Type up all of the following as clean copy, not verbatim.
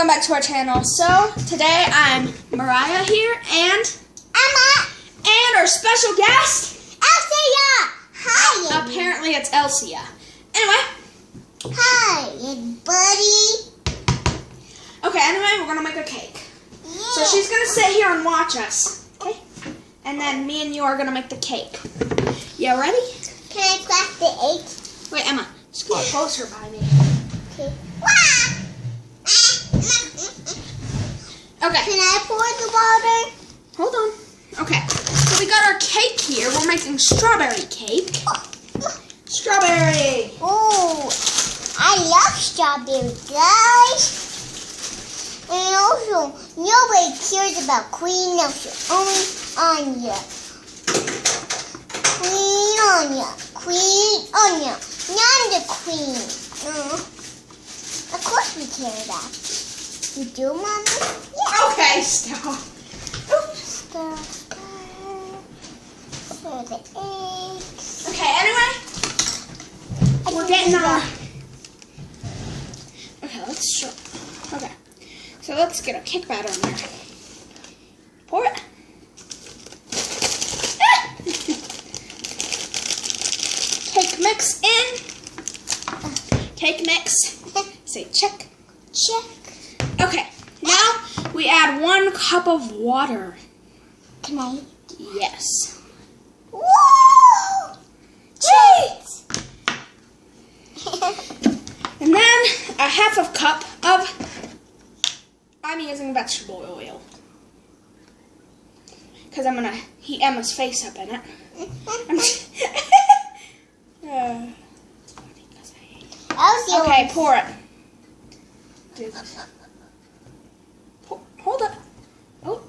welcome back to our channel. So, today I'm Mariah here and Emma and our special guest, Elsia. Hi. Apparently it's Elsia. Anyway. Hi, buddy. Okay, anyway, we're going to make a cake. Yeah. So she's going to sit here and watch us. Okay? And then me and you are going to make the cake. You ready? Can I crack the egg? Wait, Emma, just get closer by me. Okay. Okay. Can I pour the water? Hold on. Okay. So we got our cake here. We're making strawberry cake. Strawberry. Oh, I love strawberry, guys. And also, nobody cares about Queen Elsa. Only Anya. Queen Anya. Queen Anya. Not the queen. Of course we care about. You do, Mommy? Yeah. Okay, stop. Stir for the eggs. Okay, anyway, we're getting our... Okay, let's show... Okay, so let's get our cake batter in there. Pour it. Cake mix in. Cake mix. Say check. Check. Okay, now we add 1 cup of water. Can I? Yes. Whoa! Cheese! And then a 1/2 cup of, I'm using vegetable oil. Because I'm going to heat Emma's face up in it. Okay, pour it. Hold it. Oh.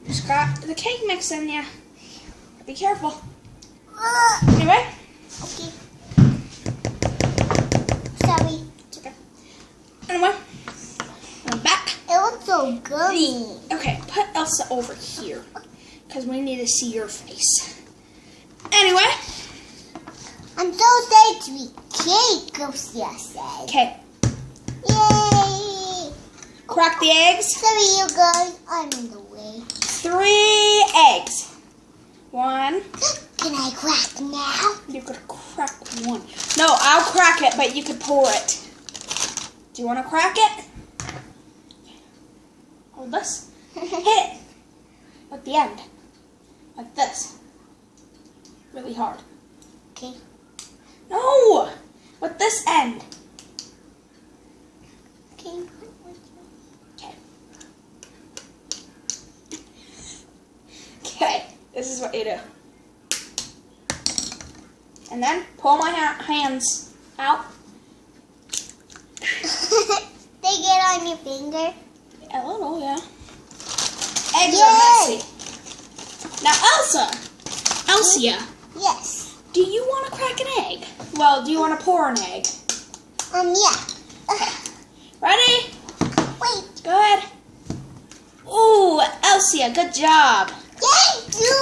You just got the cake mix in ya. Be careful. Anyway. Okay. Sorry. It's okay. Anyway. I'm back. It looks so gummy. Okay, put Elsa over here. Because we need to see your face. Anyway. I'm so excited to eat cake, Elsia said. Okay. Yay! Crack the eggs. Sorry, you guys. I'm in the way. 3 eggs. 1. Can I crack now? You could crack 1. No, I'll crack it, but you could pour it. Do you want to crack it? Hold this. Hit it. At the end. Like this. Really hard. Okay. No! With this end. Okay. Okay. Okay. This is what you do. And then pull my hands out. They get on your finger? A little, yeah. Eggs are messy. Now, Elsia, Yes. do you want to crack an egg? Well, do you want to pour an egg? Yeah. Ready? Wait. Go ahead. Ooh, Elsia, good job. Thank you.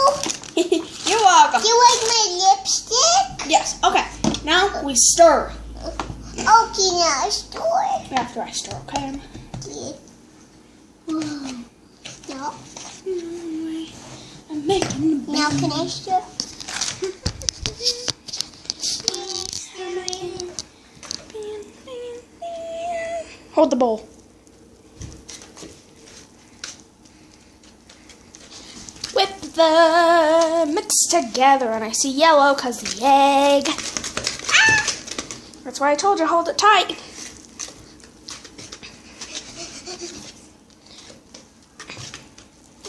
You're welcome. Do you like my lipstick? Yes, okay. Now we stir. Okay, now I store it. After I stir, okay? No. I'm making the Now can I stir? Hold the bowl. Whip the mix together, and I see yellow because the egg. Ah! That's why I told you hold it tight.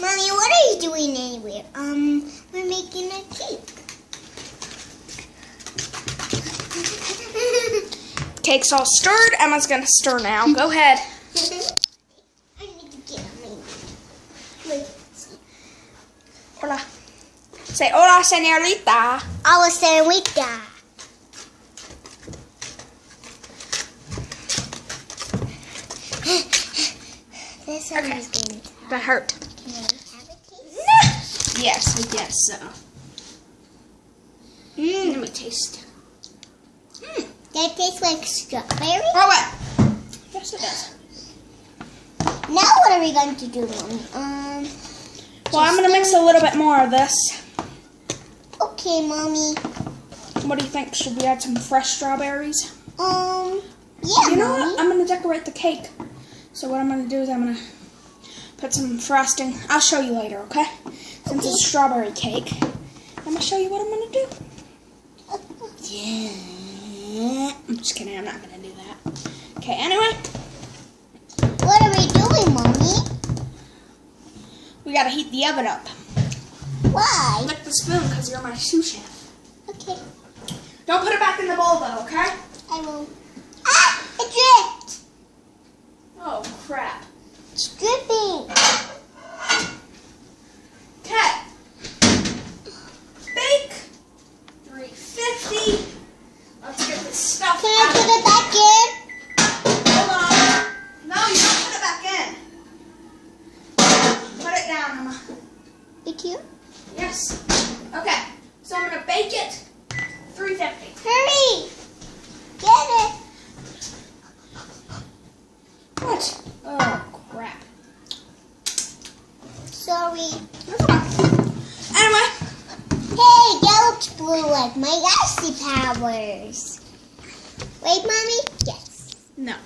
Mommy, what are you doing anywhere? We're making a cake. Cake's all stirred. Emma's gonna stir now. Go ahead. I need to get on my... Wait. Hola. Say hola, señorita. Hola, señorita. This one is going to... That hurt. Can I have a taste? Yes, I guess so. Let me taste. That tastes like strawberry? Oh, wait. Yes, it does. are we going to do, Mommy? Well, I'm gonna mix a little bit more of this. Okay, Mommy. What do you think? Should we add some fresh strawberries? Yeah, You know Mommy. what? I'm gonna decorate the cake. So what I'm gonna do is I'm gonna put some frosting. I'll show you later, okay? Since it's strawberry cake, I'm gonna show you what I'm gonna do. Yeah. I'm just kidding. I'm not gonna do that. Okay. Anyway, What are we doing, Mommy? we gotta heat the oven up. Why? Lick the spoon because you're my sous chef. Okay, Don't put it back in the bowl though, okay? I will. Ah! It dripped! Oh crap. It's dripping. Okay. Bake. 350. Let's get this stuff Can I out. put it back in? Hold on. No, you don't put it back in. Put it down, Emma. It here? Yes. Okay. So I'm gonna bake it. 350. Hurry! Get it! What? Oh crap. Sorry. That's fine. Anyway. Hey, that looks blue like my icy powers. Wait, Mommy? Yes. No.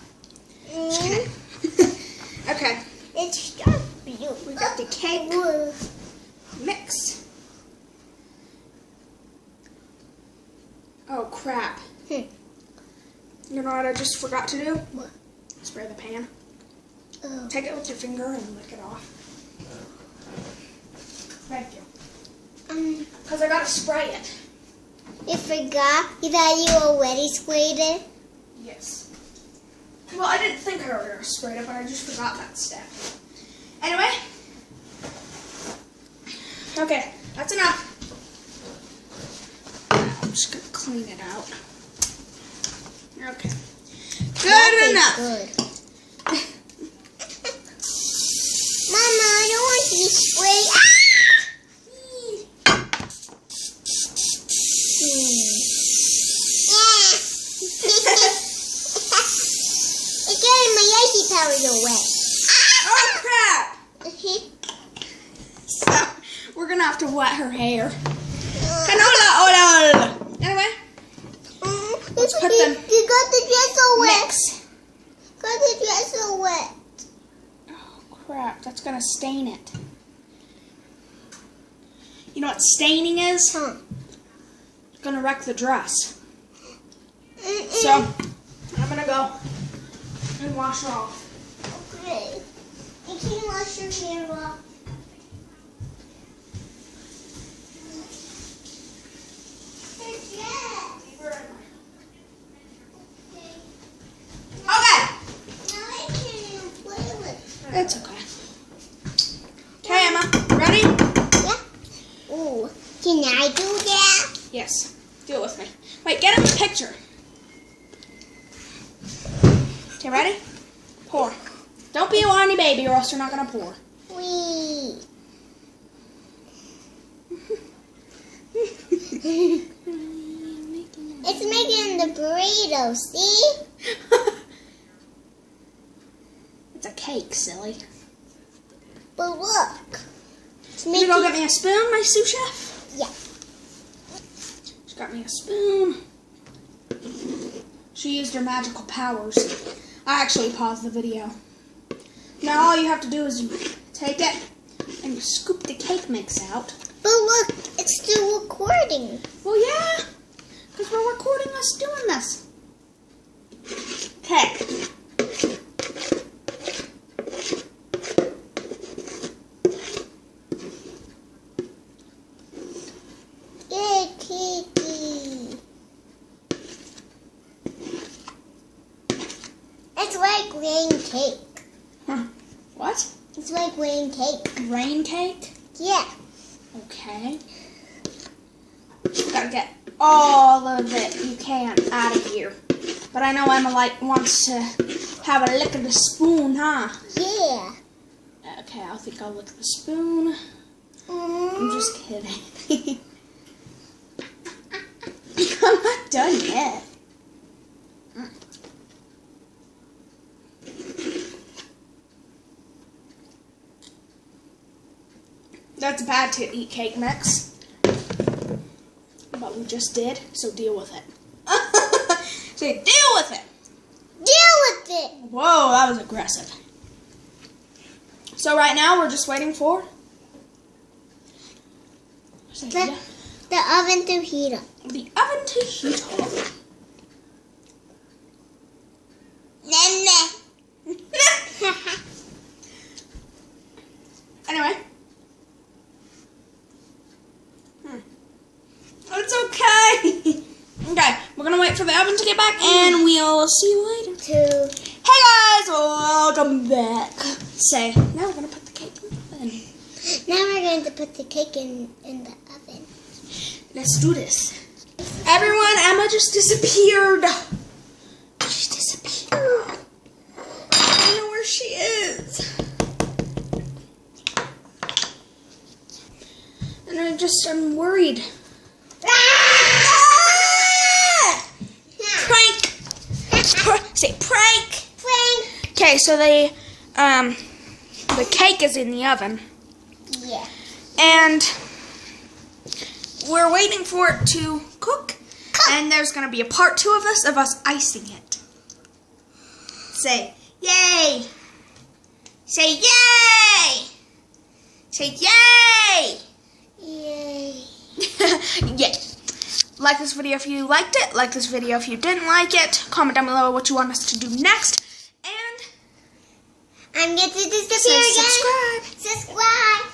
Mm, Okay. it's just blue. We got the cake Blue. mix. Oh crap. Hmm. You know what I just forgot to do? What? Spray the pan. Oh. Take it with your finger and lick it off. Thank you. Because I gotta spray it. You forgot? You thought you already sprayed it? Yes. Well, I didn't think I already sprayed it, but I just forgot that step. Anyway. Okay, that's enough. I'm just gonna clean it out. Okay. Good enough. Good. Mama, I don't want to be sprayed. Ah! It's getting my icy powers away. Oh crap! So, we're gonna have to wet her hair. Canola oil! Anyway, let's put them You got the dress all wet. mix. Got the dress all wet. Oh crap, that's gonna stain it. You know what staining is? Huh. It's gonna wreck the dress. Mm-mm. So, I'm gonna go and wash her off. Okay. You can wash your hair off. It's okay. Okay, Emma, ready? Yeah. Ooh, can I do that? Yes. Do it with me. Wait, get in the picture. Okay, ready? Pour. Don't be a whiny baby or else you're not going to pour. Wee. It's making the burrito, see? It's a cake, silly. But look. It's Can you making... go get me a spoon, my sous chef? Yeah. She got me a spoon. She used her magical powers. I actually paused the video. Now all you have to do is you take it and you scoop the cake mix out. But look, it's still recording. Well, yeah, because we're recording us doing this. Okay. Yay, Kiki. It's like rain cake. Huh. What? It's like rain cake. Rain cake? Yeah. Okay. Gotta get all of it you can out of here. But I know Emma wants to have a lick of the spoon, huh? Yeah. Okay, I think I'll lick the spoon. I'm just kidding. I'm not done yet. That's bad to eat cake mix. But we just did, so deal with it. So deal with it. Deal with it. Whoa, that was aggressive. So right now we're just waiting for The oven to heat up. The oven to heat up. Anyway. It's okay. Okay, we're gonna wait for the oven to get back and we'll see you later. Hey guys, welcome back. Say, now we're gonna put the cake in the oven. Now we're going to put the cake in the oven. Let's do this. Everyone, Emma just disappeared. She disappeared. I don't know where she is. And I'm worried. Prank. Say prank. Prank. Okay, so the cake is in the oven. Yeah. And we're waiting for it to cook. And there's going to be a part 2 of this, of us icing it. Say, yay! Say, yay! Say, yay! Yay. Yay. Like this video if you liked it. Like this video if you didn't like it. Comment down below what you want us to do next. And I'm going to disappear say again. subscribe. Subscribe.